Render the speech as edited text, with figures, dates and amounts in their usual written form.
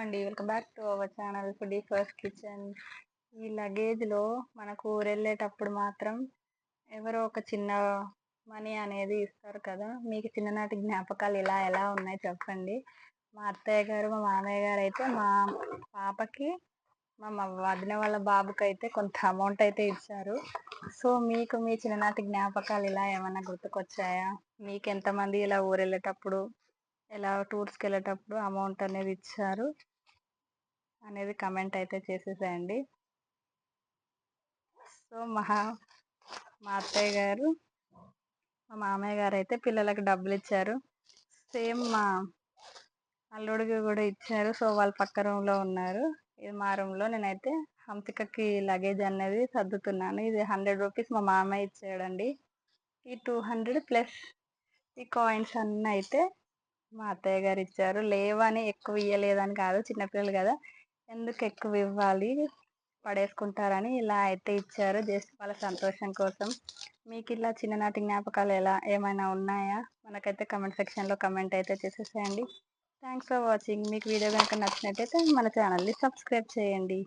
అండి. Welcome back to our channel foodie first kitchen. ఈ లగేజ్‌లో మనకు ఊరెళ్ళేటప్పుడు మాత్రం ఎవరో ఒక చిన్న మనీ అనేది ఇస్తారు కదా! మీకు చిన్ననాటి జ్ఞాపకాలు ఎలా ఉన్నాయి చెప్పండి? మా అత్తయ్య గారు, మా మామయ్య గారైతే మా పాపకి, మా వదిన వాళ్ళ బాబుకైతే కొంత అమౌంట్ అయితే ఇచ్చారు. సో, మీకు మీ చిన్ననాటి జ్ఞాపకాలు ఇలా ఏమన్నా గుర్తుకొచ్చాయా? మీకెంతమంది ఇలా ఊరెళ్ళేటప్పుడు, ఇలా టూర్స్‌కెళ్ళేటప్పుడు అమౌంట్ అనేది ఇచ్చారు అనేది కమెంట్ అయితే చేసేసేయండి. సో, మా అత్తయ్య గారు, మా మామయ్య గారైతే పిల్లలకి డబ్బులిచ్చారు. సేమ్ మా అల్లుడికి గూడా ఇచ్చారు. సో, వాళ్ళు పక్క రూమ్‌లో ఉన్నారు. ఇది మా రూమ్‌లో. నేనైతే హంసికకి లగేజ్ అనేది సర్దుతున్నాను. ఇది రూ. 100 మా మామయ్య ఇచ్చాడండి. ఈ 200 ప్లస్ ఈ కాయిన్స్ అన్నీ అయితే మా అత్తయ్య గారు ఇచ్చారు. లేవని ఎక్కువ ఇయ్యలేదని కాదు, చిన్నపిల్లలు గదా! ఎందుకు ఎక్కువ ఇవ్వాలి, పడేసుకుంటారని ఇలా అయితే ఇచ్చారు. జస్ట్ వాళ్ళ సంతోషం కోసం. మీకిలా చిన్ననాటి జ్ఞాపకాలు ఏమైనా ఉన్నాయా? మనకైతే కామెంట్ సెక్షన్‌లో కామెంట్ అయితే చేసేసేయండి. Thanks for watching. మీకు వీడియో గనుక నచ్చినట్టయితే మన ఛానల్‌ని సబ్స్క్రైబ్ చేయండి.